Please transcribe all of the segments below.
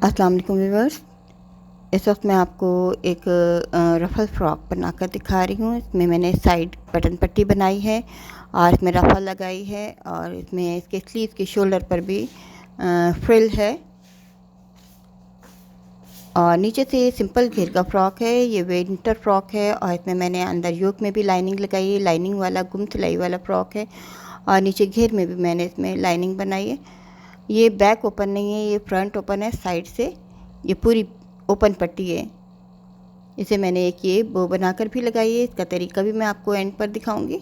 अस्सलाम वालेकुम व्यूअर्स। इस वक्त मैं आपको एक रफ़ल फ्रॉक बनाकर दिखा रही हूँ। इसमें मैंने साइड बटन पट्टी बनाई है और इसमें रफ़ल लगाई है और इसमें इसके स्लीव के शोल्डर पर भी फ्रिल है और नीचे से सिंपल घेर का फ़्रॉक है। ये विंटर फ्रॉक है और इसमें मैंने अंदर योक में भी लाइनिंग लगाई है। लाइनिंग वाला गुम सिलाई वाला फ़्रॉक है और नीचे घेर में भी मैंने इसमें लाइनिंग बनाई है। ये बैक ओपन नहीं है, ये फ्रंट ओपन है। साइड से ये पूरी ओपन पट्टी है। इसे मैंने एक ये बो बनाकर भी लगाई है। इसका तरीका भी मैं आपको एंड पर दिखाऊंगी।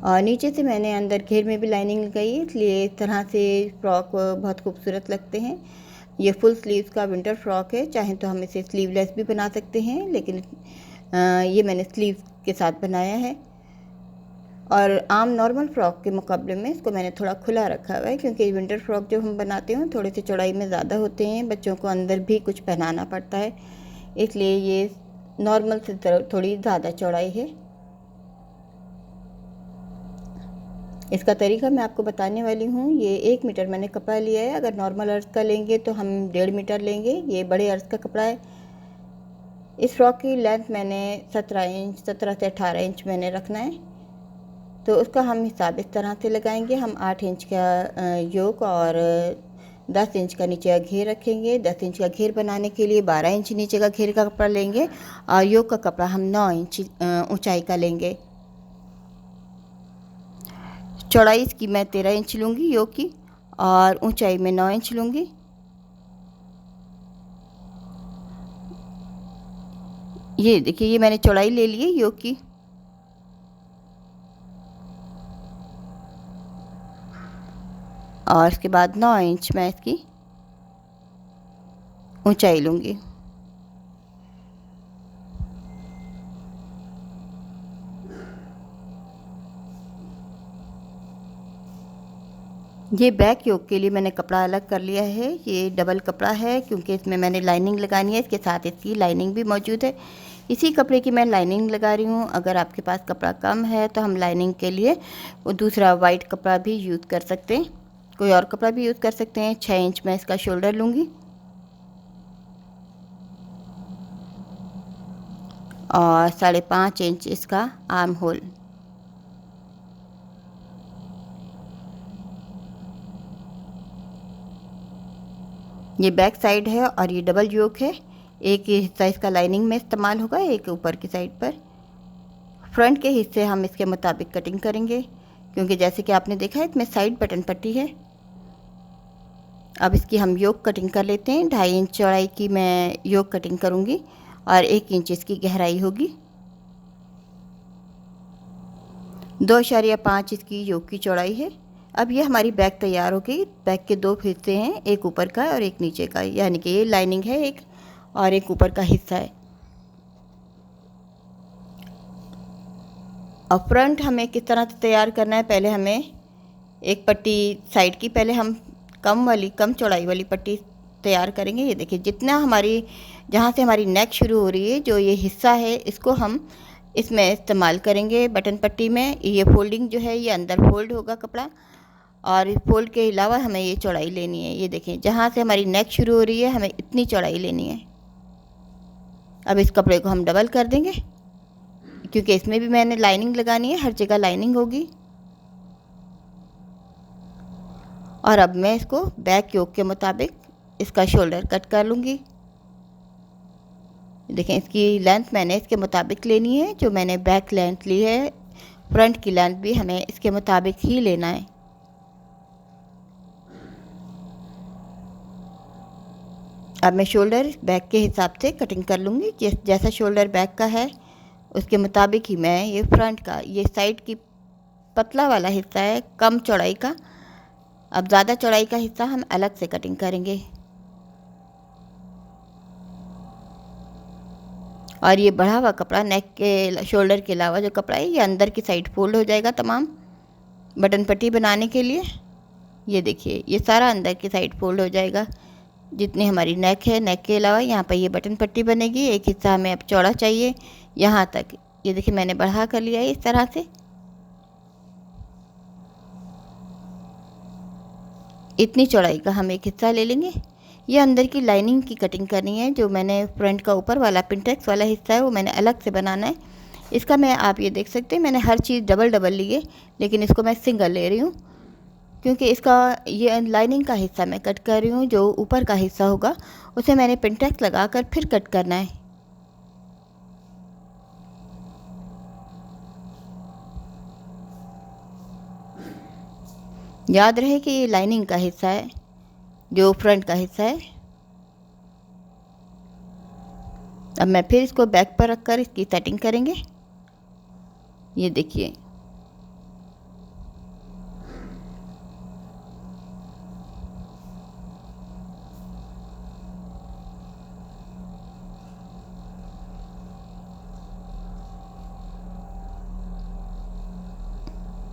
और नीचे से मैंने अंदर घेर में भी लाइनिंग लगाई है, इसलिए इस तरह से फ्रॉक बहुत खूबसूरत लगते हैं। ये फुल स्लीव्स का विंटर फ्रॉक है। चाहे तो हम इसे स्लीवलेस भी बना सकते हैं, लेकिन ये मैंने स्लीव के साथ बनाया है। और आम नॉर्मल फ़्रॉक के मुकाबले में इसको मैंने थोड़ा खुला रखा हुआ है, क्योंकि विंटर फ्रॉक जब हम बनाते हैं थोड़े से चौड़ाई में ज़्यादा होते हैं। बच्चों को अंदर भी कुछ पहनाना पड़ता है, इसलिए ये नॉर्मल से थोड़ी ज़्यादा चौड़ाई है। इसका तरीका मैं आपको बताने वाली हूँ। ये 1 मीटर मैंने कपड़ा लिया है। अगर नॉर्मल अर्ज़ का लेंगे तो हम 1.5 मीटर लेंगे। ये बड़े अर्ज़ का कपड़ा है। इस फ्रॉक की लेंथ मैंने 17 से 18 इंच मैंने रखना है, तो उसका हम हिसाब इस तरह से लगाएंगे। हम 8 इंच का योक और 10 इंच का नीचे का घेर रखेंगे। 10 इंच का घेर बनाने के लिए 12 इंच नीचे का घेर का कपड़ा लेंगे और योक का कपड़ा हम 9 इंच ऊंचाई का लेंगे। चौड़ाई इसकी मैं 13 इंच लूँगी योक की और ऊंचाई में 9 इंच लूँगी। ये देखिए, ये मैंने चौड़ाई ले ली है योक की। और इसके बाद 9 इंच मैं इसकी ऊंचाई लूँगी। ये बैक योक के लिए मैंने कपड़ा अलग कर लिया है। ये डबल कपड़ा है, क्योंकि इसमें मैंने लाइनिंग लगानी है। इसके साथ इसकी लाइनिंग भी मौजूद है। इसी कपड़े की मैं लाइनिंग लगा रही हूँ। अगर आपके पास कपड़ा कम है तो हम लाइनिंग के लिए वो दूसरा वाइट कपड़ा भी यूज़ कर सकते हैं, कोई और कपड़ा भी यूज़ कर सकते हैं। 6 इंच मैं इसका शोल्डर लूँगी और 5.5 इंच इसका आर्म होल। ये बैक साइड है और ये डबल योक है। एक हिस्सा इसका लाइनिंग में इस्तेमाल होगा, एक ऊपर की साइड पर। फ्रंट के हिस्से हम इसके मुताबिक कटिंग करेंगे, क्योंकि जैसे कि आपने देखा है इसमें साइड बटन पट्टी है। अब इसकी हम योक कटिंग कर लेते हैं। 2.5 इंच चौड़ाई की मैं योक कटिंग करूँगी और 1 इंच इसकी गहराई होगी। 2.5 इसकी योक की चौड़ाई है। अब ये हमारी बैक तैयार हो गई। बैक के 2 हिस्से हैं, एक ऊपर का और एक नीचे का, यानी कि ये लाइनिंग है एक और एक ऊपर का हिस्सा है। और फ्रंट हमें किस तरह से तैयार करना है, पहले हमें एक पट्टी साइड की पहले हम कम चौड़ाई वाली पट्टी तैयार करेंगे। ये देखिए, जितना हमारी जहाँ से हमारी नेक शुरू हो रही है, जो ये हिस्सा है, इसको हम इसमें इस्तेमाल करेंगे बटन पट्टी में। ये फोल्डिंग जो है ये अंदर फोल्ड होगा कपड़ा, और फोल्ड के अलावा हमें ये चौड़ाई लेनी है। ये देखें, जहाँ से हमारी नेक शुरू हो रही है हमें इतनी चौड़ाई लेनी है। अब इस कपड़े को हम डबल कर देंगे, क्योंकि इसमें भी मैंने लाइनिंग लगानी है, हर जगह लाइनिंग होगी। और अब मैं इसको बैक योक के मुताबिक इसका शोल्डर कट कर लूँगी। देखें, इसकी लेंथ मैंने इसके मुताबिक लेनी है, जो मैंने बैक लेंथ ली है। फ्रंट की लेंथ भी हमें इसके मुताबिक ही लेना है। अब मैं शोल्डर बैक के हिसाब से कटिंग कर लूँगी। जैसा शोल्डर बैक का है उसके मुताबिक ही मैं ये फ्रंट का, ये साइड की पतला वाला हिस्सा है कम चौड़ाई का। अब ज़्यादा चौड़ाई का हिस्सा हम अलग से कटिंग करेंगे। और ये बढ़ा हुआ कपड़ा नेक के शोल्डर के अलावा जो कपड़ा है ये अंदर की साइड फोल्ड हो जाएगा तमाम बटन पट्टी बनाने के लिए। ये देखिए, ये सारा अंदर की साइड फोल्ड हो जाएगा। जितनी हमारी नेक है, नेक के अलावा यहाँ पर ये बटन पट्टी बनेगी। एक हिस्सा हमें अब चौड़ा चाहिए यहाँ तक। ये देखिए, मैंने बढ़ा कर लिया है इस तरह से। इतनी चौड़ाई का हम एक हिस्सा ले लेंगे। ये अंदर की लाइनिंग की कटिंग करनी है। जो मैंने फ्रंट का ऊपर वाला पिंटेक्स वाला हिस्सा है वो मैंने अलग से बनाना है। इसका मैं, आप ये देख सकते हैं, मैंने हर चीज़ डबल डबल ली है, लेकिन इसको मैं सिंगल ले रही हूँ क्योंकि इसका ये लाइनिंग का हिस्सा मैं कट कर रही हूँ। जो ऊपर का हिस्सा होगा उसे मैंने पिंटेक्स लगाकर फिर कट करना है। याद रहे कि ये लाइनिंग का हिस्सा है, जो फ्रंट का हिस्सा है। अब मैं फिर इसको बैक पर रखकर इसकी सेटिंग करेंगे। ये देखिए,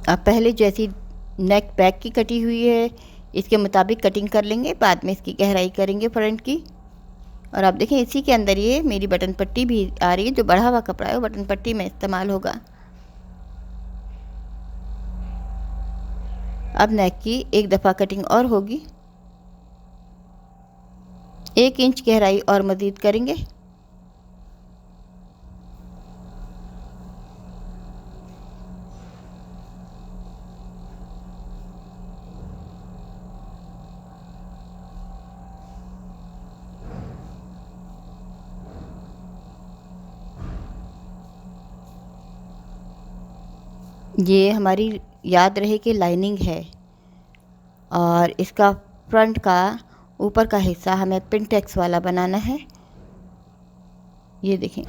अब पहले जैसी नेक बैक की कटी हुई है इसके मुताबिक कटिंग कर लेंगे, बाद में इसकी गहराई करेंगे फ्रंट की। और आप देखें इसी के अंदर ये मेरी बटन पट्टी भी आ रही है। जो बढ़ा हुआ कपड़ा है वो बटन पट्टी में इस्तेमाल होगा। अब नेक की एक दफ़ा कटिंग और होगी, 1 इंच गहराई और मज़ीद करेंगे। ये हमारी याद रहे कि लाइनिंग है और इसका फ्रंट का ऊपर का हिस्सा हमें पिंटेक्स वाला बनाना है। ये देखें,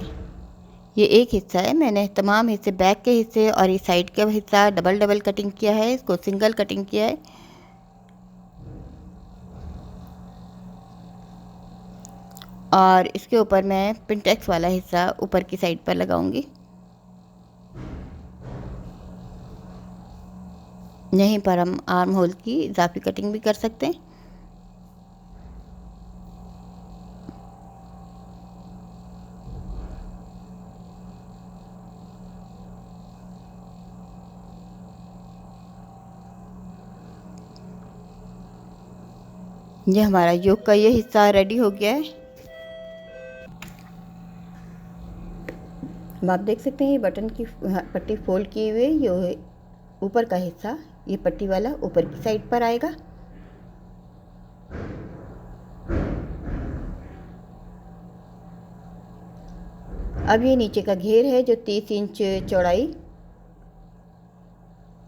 ये एक हिस्सा है। मैंने तमाम हिस्से, बैक के हिस्से और ये साइड का हिस्सा डबल डबल कटिंग किया है, इसको सिंगल कटिंग किया है। और इसके ऊपर मैं पिंटेक्स वाला हिस्सा ऊपर की साइड पर लगाऊंगी। यहीं पर हम आर्म होल की इजाफी कटिंग भी कर सकते हैं। ये हमारा योक का ये हिस्सा रेडी हो गया है। अब आप देख सकते हैं ये बटन की पट्टी फोल्ड की हुई, ये ऊपर का हिस्सा, ये पट्टी वाला ऊपर की साइड पर आएगा। अब ये नीचे का घेर है जो 30 इंच चौड़ाई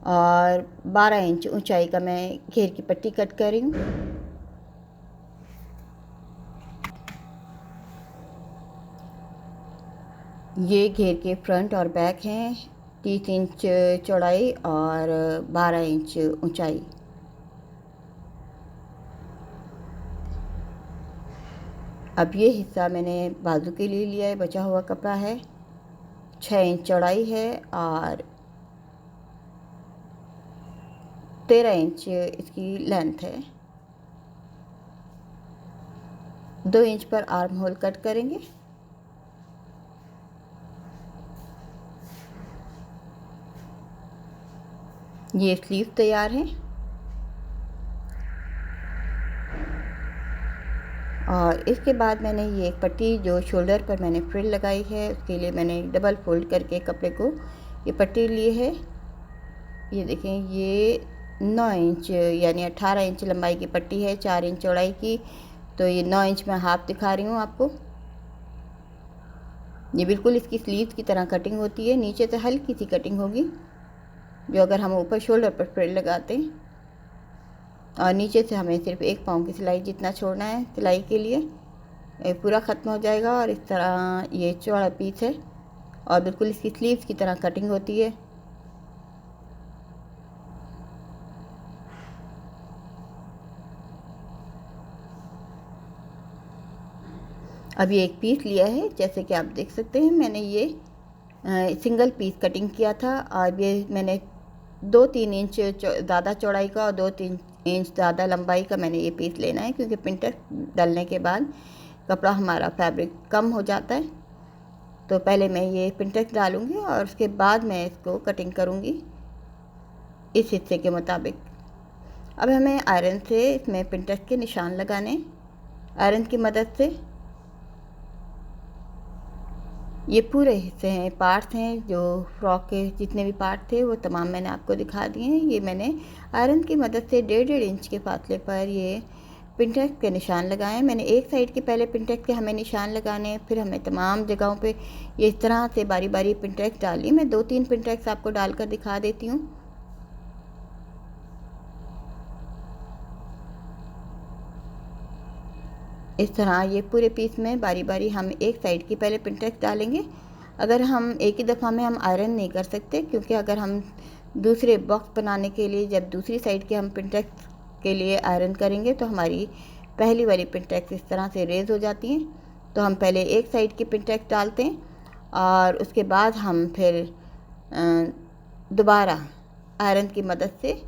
और 12 इंच ऊंचाई का मैं घेर की पट्टी कट कर रही हूँ। ये घेर के फ्रंट और बैक हैं, 30 इंच चौड़ाई और 12 इंच ऊंचाई। अब ये हिस्सा मैंने बाजू के लिए लिया है, बचा हुआ कपड़ा है, 6 इंच चौड़ाई है और 13 इंच इसकी लेंथ है। 2 इंच पर आर्म होल कट करेंगे। ये स्लीव तैयार है और इसके बाद मैंने ये पट्टी जो शोल्डर पर मैंने फ्रिल लगाई है उसके लिए मैंने डबल फोल्ड करके कपड़े को ये पट्टी ली है। ये देखें, ये 9 इंच यानी 18 इंच लंबाई की पट्टी है, 4 इंच चौड़ाई की। तो ये 9 इंच में हाफ दिखा रही हूँ आपको। ये बिल्कुल इसकी स्लीव की तरह कटिंग होती है, नीचे से हल्की सी कटिंग होगी जो अगर हम ऊपर शोल्डर पर फ्रिल लगाते हैं। और नीचे से हमें सिर्फ 1 पाँव की सिलाई जितना छोड़ना है सिलाई के लिए। ये पूरा ख़त्म हो जाएगा और इस तरह ये चौड़ा पीस है और बिल्कुल इसकी स्लीव्स की तरह कटिंग होती है। अब ये एक पीस लिया है, जैसे कि आप देख सकते हैं मैंने ये सिंगल पीस कटिंग किया था और ये मैंने 2-3 इंच ज़्यादा चौड़ाई का और 2-3 इंच ज़्यादा लंबाई का मैंने ये पीस लेना है, क्योंकि पिंटर डालने के बाद कपड़ा हमारा फैब्रिक कम हो जाता है। तो पहले मैं ये पिंटेक्स डालूँगी और उसके बाद मैं इसको कटिंग करूँगी इस हिस्से के मुताबिक। अब हमें आयरन से इसमें पिंटरेस्ट के निशान लगाने, आयरन की मदद से। ये पूरे हिस्से हैं, पार्ट्स हैं, जो फ्रॉक के जितने भी पार्ट थे वो तमाम मैंने आपको दिखा दिए हैं। ये मैंने आयरन की मदद से 1.5 इंच के फासले पर ये पिंटरेस्ट के निशान लगाए। मैंने एक साइड के पहले पिंटरेस्ट के हमें निशान लगाने, फिर हमें तमाम जगहों पे ये इस तरह से बारी बारी पिंटरेस्ट डाली। मैं 2-3 पिंटरेस्ट आपको डालकर दिखा देती हूँ। इस तरह ये पूरे पीस में बारी बारी हम एक साइड की पहले पिंटरेस्ट डालेंगे। अगर हम एक ही दफ़ा में हम आयरन नहीं कर सकते, क्योंकि अगर हम दूसरे बॉक्स बनाने के लिए जब दूसरी साइड के हम पिंटरेस्ट के लिए आयरन करेंगे तो हमारी पहली वाली पिंटरेस्ट इस तरह से रेज हो जाती हैं। तो हम पहले एक साइड की पिंटरेस्ट डालते हैं और उसके बाद हम फिर दोबारा आयरन की मदद से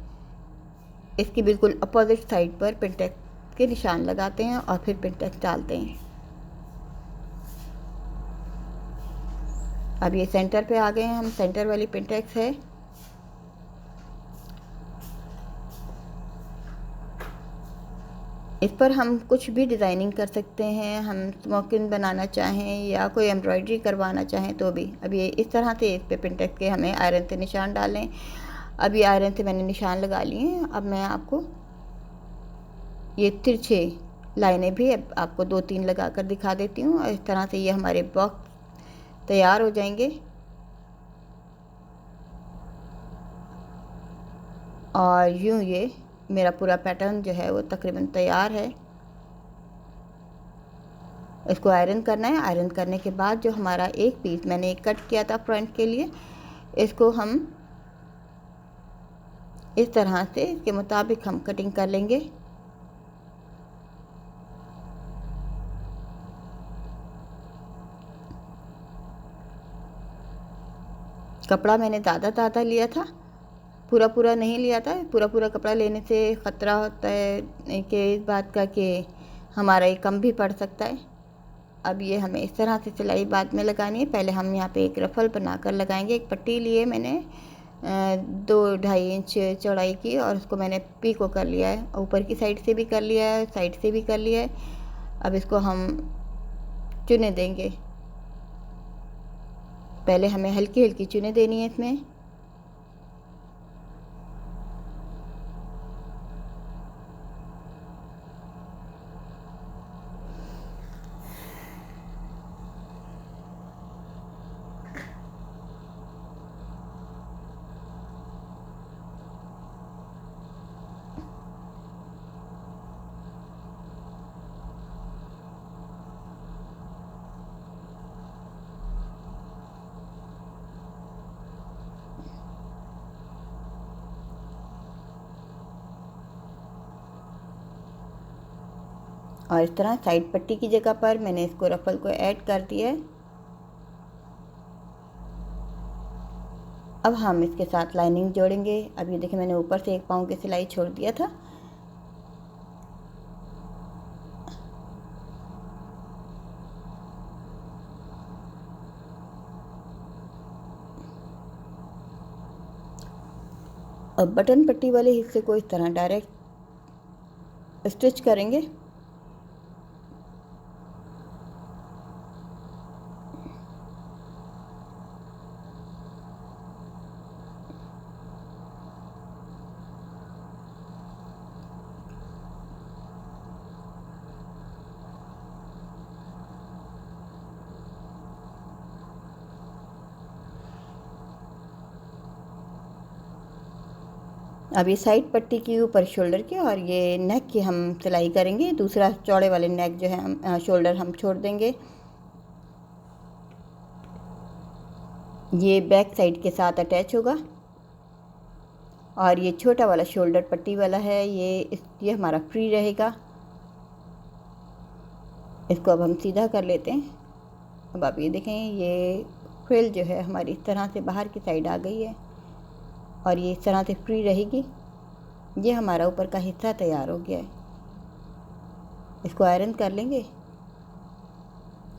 इसकी बिल्कुल अपोजिट साइड पर पिंटरेस्ट के निशान लगाते हैं और फिर पिंटरेस्ट डालते हैं। अब ये सेंटर पे आ गए हैं हम, सेंटर वाली पिंटरेस्ट है। इस पर हम कुछ भी डिज़ाइनिंग कर सकते हैं, हम स्मोकिंग बनाना चाहें या कोई एम्ब्रॉयडरी करवाना चाहें तो भी। अब ये इस तरह से इस पे पिंटरेस्ट के हमें आयरन से निशान डालें। अब ये आयरन से मैंने निशान लगा लिए हैं। अब मैं आपको ये तिरछे लाइनें भी अब आपको 2-3 लगा कर दिखा देती हूँ। और इस तरह से ये हमारे बॉक्स तैयार हो जाएंगे। और यूँ ये मेरा पूरा पैटर्न जो है वो तकरीबन तैयार है। इसको आयरन करना है। आयरन करने के बाद जो हमारा एक पीस मैंने एक कट किया था फ्रंट के लिए, इसको हम इस तरह से इसके मुताबिक हम कटिंग कर लेंगे। कपड़ा मैंने ज़्यादा लिया था, पूरा नहीं लिया था। पूरा कपड़ा लेने से ख़तरा होता है कि इस बात का कि हमारा ये कम भी पड़ सकता है। अब ये हमें इस तरह से सिलाई बाद में लगानी है। पहले हम यहाँ पे एक रफ़ल बनाकर लगाएंगे। एक पट्टी लिए मैंने 2-2.5 इंच चौड़ाई की और उसको मैंने पीको कर लिया है। ऊपर की साइड से भी कर लिया है, साइड से भी कर लिया है। अब इसको हम चुने देंगे। पहले हमें हल्की हल्की चुने देनी है इसमें। और इस तरह साइड पट्टी की जगह पर मैंने इसको रफ़ल को ऐड कर दिया है। अब हम इसके साथ लाइनिंग जोड़ेंगे। अब ये देखिए मैंने ऊपर से 1 पाँव की सिलाई छोड़ दिया था। अब बटन पट्टी वाले हिस्से को इस तरह डायरेक्ट स्टिच करेंगे। अब ये साइड पट्टी की ऊपर शोल्डर की और ये नेक की हम सिलाई करेंगे। दूसरा चौड़े वाले नेक जो है हम शोल्डर हम छोड़ देंगे। ये बैक साइड के साथ अटैच होगा। और ये छोटा वाला शोल्डर पट्टी वाला है, ये हमारा फ्री रहेगा। इसको अब हम सीधा कर लेते हैं। अब आप ये देखें, ये फ्रिल जो है हमारी इस तरह से बाहर की साइड आ गई है और ये इस तरह से फ्री रहेगी। ये हमारा ऊपर का हिस्सा तैयार हो गया है। इसको आयरन कर लेंगे।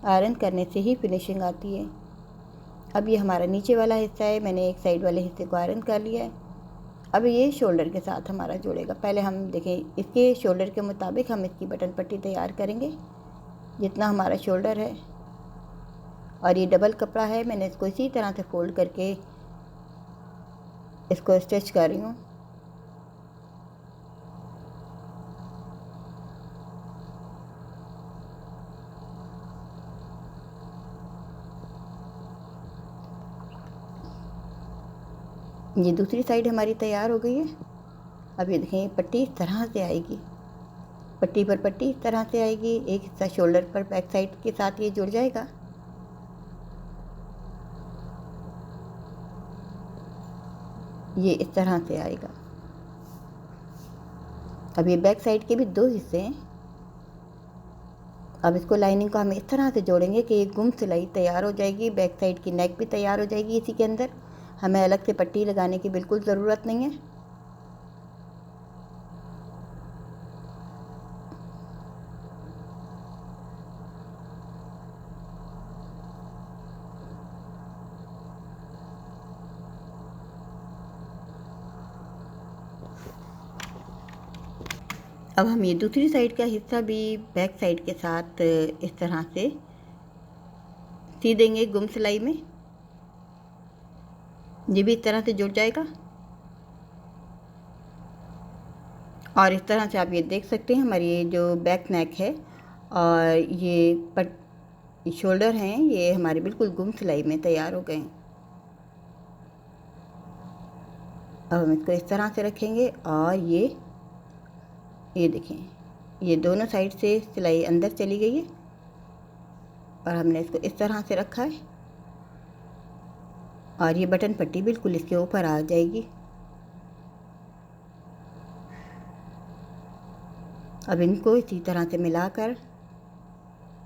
आयरन करने से ही फिनिशिंग आती है। अब ये हमारा नीचे वाला हिस्सा है। मैंने एक साइड वाले हिस्से को आयरन कर लिया है। अब ये शोल्डर के साथ हमारा जुड़ेगा। पहले हम देखें इसके शोल्डर के मुताबिक हम इसकी बटन पट्टी तैयार करेंगे, जितना हमारा शोल्डर है। और ये डबल कपड़ा है, मैंने इसको इसी तरह से फोल्ड करके इसको स्टिच कर रही हूँ। ये दूसरी साइड हमारी तैयार हो गई है। अब ये देखें पट्टी इस तरह से आएगी, पट्टी पर पट्टी इस तरह से आएगी। एक हिस्सा शोल्डर पर बैक साइड के साथ ये जुड़ जाएगा। ये इस तरह से आएगा। अब ये बैक साइड के भी दो हिस्से हैं। अब इसको लाइनिंग को हम इस तरह से जोड़ेंगे कि ये गुम सिलाई तैयार हो जाएगी। बैक साइड की नेक भी तैयार हो जाएगी इसी के अंदर। हमें अलग से पट्टी लगाने की बिल्कुल ज़रूरत नहीं है। अब हम ये दूसरी साइड का हिस्सा भी बैक साइड के साथ इस तरह से सी देंगे गुम सिलाई में। ये भी इस तरह से जुड़ जाएगा। और इस तरह से आप ये देख सकते हैं हमारी ये जो बैक नेक है और ये शोल्डर हैं, ये हमारे बिल्कुल गुम सिलाई में तैयार हो गए हैं। अब हम इसको इस तरह से रखेंगे और ये देखें, ये दोनों साइड से सिलाई अंदर चली गई है और हमने इसको इस तरह से रखा है। और ये बटन पट्टी बिल्कुल इसके ऊपर आ जाएगी। अब इनको इसी तरह से मिलाकर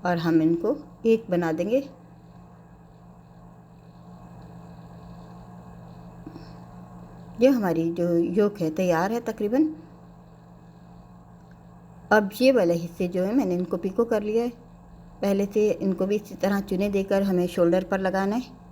और हम इनको एक बना देंगे। ये हमारी जो योक है तैयार है तकरीबन। अब ये वाले हिस्से जो है मैंने इनको पिको कर लिया है पहले से। इनको भी इसी तरह चुने देकर हमें शोल्डर पर लगाना है।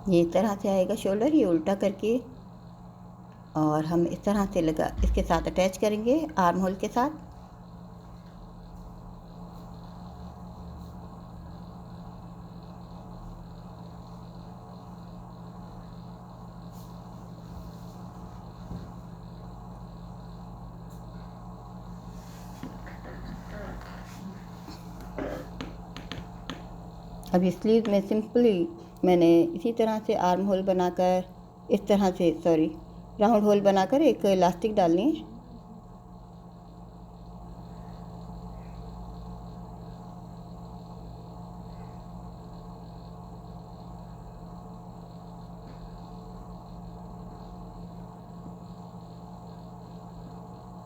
ये इस तरह से आएगा शोल्डर, ये उल्टा करके। और हम इस तरह से लगा इसके साथ अटैच करेंगे आर्म होल के साथ। अब इस स्लीव में सिंपली मैंने इसी तरह से आर्म होल बनाकर इस तरह से राउंड होल बनाकर एक इलास्टिक डालनी है।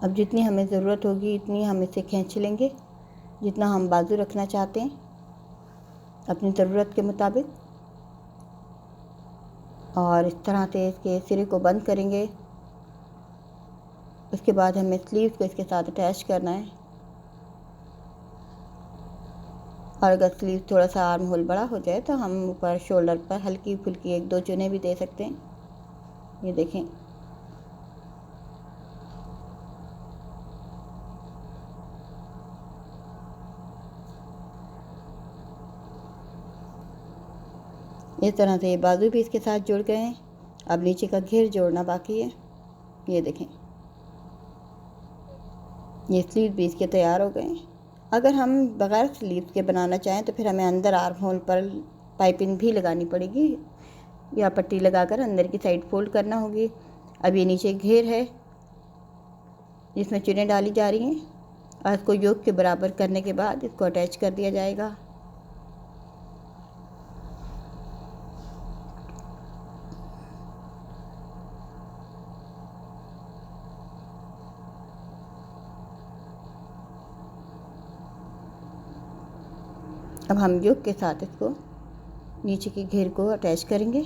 अब जितनी हमें ज़रूरत होगी इतनी हम इसे खींच लेंगे, जितना हम बाजू रखना चाहते हैं अपनी ज़रूरत के मुताबिक। और इस तरह से इसके सिरे को बंद करेंगे। उसके बाद हमें स्लीव को इसके साथ अटैच करना है। और अगर स्लीव थोड़ा सा आर्म होल बड़ा हो जाए तो हम ऊपर शोल्डर पर हल्की फुल्की एक दो चुने भी दे सकते हैं। ये देखें, इस तरह से ये बाजू भी इसके साथ जुड़ गए हैं। अब नीचे का घेर जोड़ना बाकी है। ये देखें, ये स्लीव भी इसके तैयार हो गए हैं। अगर हम बग़ैर स्लीव के बनाना चाहें तो फिर हमें अंदर आर्म होल पर पाइपिंग भी लगानी पड़ेगी या पट्टी लगाकर अंदर की साइड फोल्ड करना होगी। अब ये नीचे घेर है जिसमें चुनें डाली जा रही हैं और इसको योक के बराबर करने के बाद इसको अटैच कर दिया जाएगा। अब हम योक के साथ इसको नीचे के घेर को अटैच करेंगे।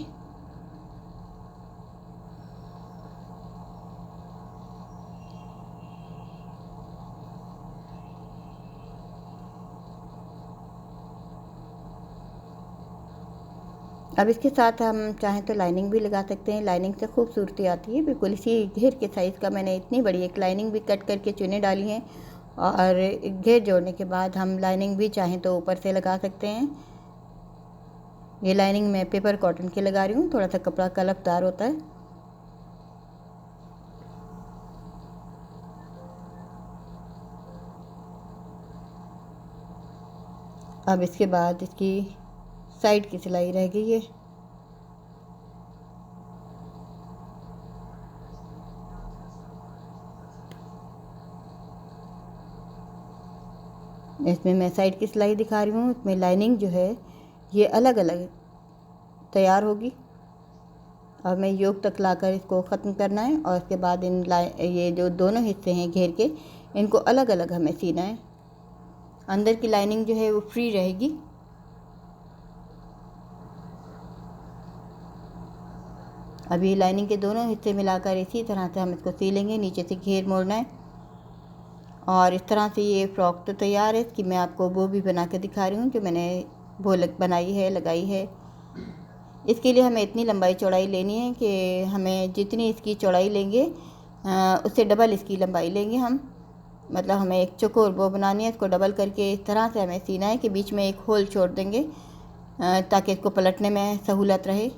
अब इसके साथ हम चाहें तो लाइनिंग भी लगा सकते हैं। लाइनिंग से खूबसूरती आती है। बिल्कुल इसी घेर के साइज़ का मैंने इतनी बड़ी एक लाइनिंग भी कट करके चुने डाली हैं और घेर जोड़ने के बाद हम लाइनिंग भी चाहें तो ऊपर से लगा सकते हैं। ये लाइनिंग मैं पेपर कॉटन की लगा रही हूँ, थोड़ा सा कपड़ा कलफदार होता है। अब इसके बाद इसकी साइड की सिलाई रह गई है। इसमें मैं साइड की सिलाई दिखा रही हूँ। इसमें लाइनिंग जो है ये अलग अलग तैयार होगी। अब मैं योक तक लाकर इसको ख़त्म करना है और इसके बाद ये जो दोनों हिस्से हैं घेर के, इनको अलग अलग हमें सीना है। अंदर की लाइनिंग जो है वो फ्री रहेगी। अभी लाइनिंग के दोनों हिस्से मिलाकर इसी तरह से हम इसको सी लेंगे। नीचे से घेर मोड़ना है और इस तरह से ये फ़्रॉक तो तैयार है। इसकी मैं आपको वो भी बना के दिखा रही हूँ जो मैंने वो बनाई है, लगाई है। इसके लिए हमें इतनी लंबाई चौड़ाई लेनी है कि हमें जितनी इसकी चौड़ाई लेंगे उससे डबल इसकी लंबाई लेंगे हम। मतलब हमें एक चौकोर वो बनानी है। इसको डबल करके इस तरह से हमें सीना है कि बीच में एक होल छोड़ देंगे ताकि इसको पलटने में सहूलत रहे।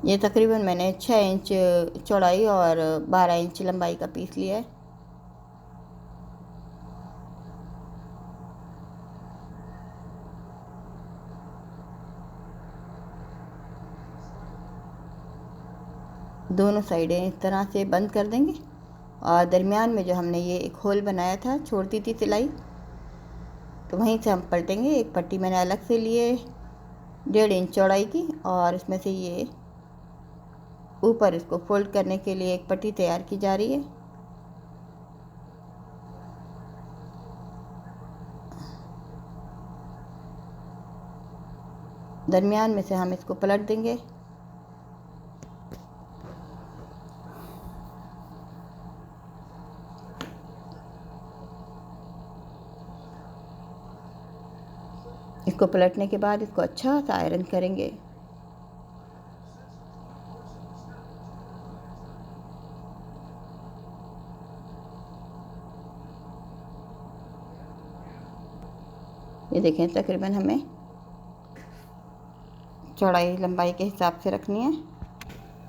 ये तकरीबन मैंने 6 इंच चौड़ाई और 12 इंच लंबाई का पीस लिया है। दोनों साइडें इस तरह से बंद कर देंगे और दरमियान में जो हमने ये एक होल बनाया था, छोड़ दी थी सिलाई, तो वहीं से हम पलटेंगे। एक पट्टी मैंने अलग से लिए 1.5 इंच चौड़ाई की और इसमें से ये ऊपर इसको फोल्ड करने के लिए एक पट्टी तैयार की जा रही है। दरमियान में से हम इसको पलट देंगे। इसको पलटने के बाद इसको अच्छा सा आयरन करेंगे। ये देखें, तकरीबन हमें चौड़ाई लंबाई के हिसाब से रखनी है।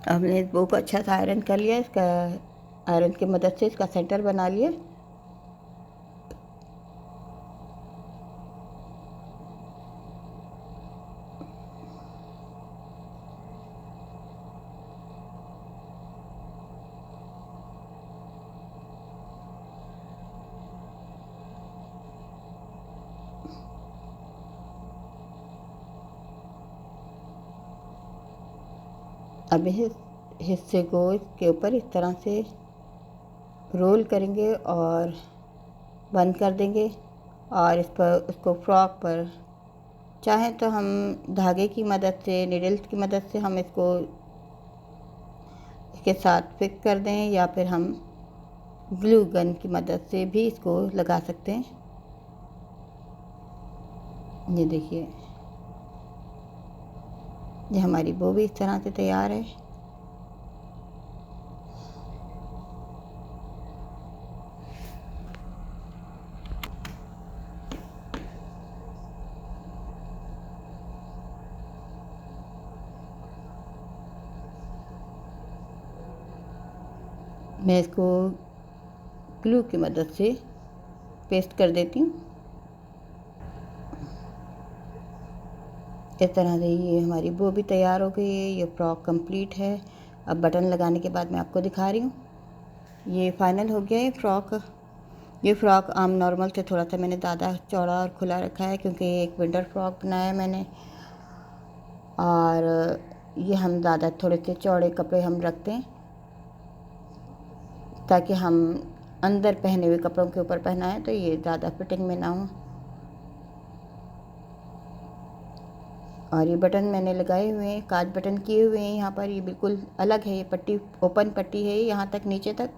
हमने इस बो को अच्छा सा आयरन कर लिया। इसका आयरन की मदद से इसका सेंटर बना लिया। अब इस हिस्से को इसके ऊपर इस तरह से रोल करेंगे और बंद कर देंगे और इस पर उसको फ्रॉक पर चाहें तो हम धागे की मदद से, नीडल्स की मदद से हम इसको इसके साथ फिक्स कर दें या फिर हम ग्लू गन की मदद से भी इसको लगा सकते हैं। ये देखिए, ये हमारी बो भी इस तरह से तैयार है। मैं इसको ग्लू की मदद से पेस्ट कर देती हूँ। इस तरह से ये हमारी बो भी तैयार हो गई है। ये फ्रॉक कंप्लीट है। अब बटन लगाने के बाद मैं आपको दिखा रही हूँ। ये फाइनल हो गया है फ्रॉक। ये फ़्रॉक आम नॉर्मल से थोड़ा सा मैंने ज़्यादा चौड़ा और खुला रखा है क्योंकि एक विंटर फ्रॉक बनाया है मैंने, और ये हम ज़्यादा थोड़े से चौड़े कपड़े हम रखते हैं ताकि हम अंदर पहने हुए कपड़ों के ऊपर पहना है तो ये ज़्यादा फिटिंग में ना हो। और ये बटन मैंने लगाए हुए हैं, काज बटन किए हुए हैं यहाँ पर। ये बिल्कुल अलग है, ये पट्टी ओपन पट्टी है यहाँ तक नीचे तक।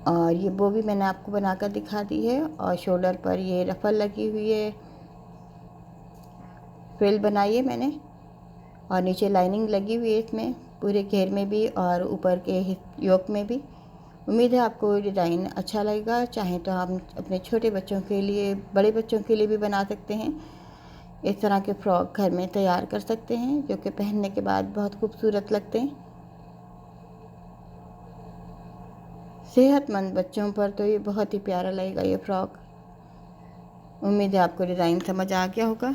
और ये वो भी मैंने आपको बनाकर दिखा दी है। और शोल्डर पर ये रफल लगी हुई है, फ्रिल बनाई है मैंने। और नीचे लाइनिंग लगी हुई है इसमें, पूरे घेर में भी और ऊपर के योक में भी। उम्मीद है आपको डिज़ाइन अच्छा लगेगा। चाहें तो हम अपने छोटे बच्चों के लिए, बड़े बच्चों के लिए भी बना सकते हैं। इस तरह के फ्रॉक घर में तैयार कर सकते हैं जो कि पहनने के बाद बहुत खूबसूरत लगते हैं। सेहतमंद बच्चों पर तो ये बहुत ही प्यारा लगेगा ये फ्रॉक। उम्मीद है आपको डिज़ाइन समझ आ गया होगा।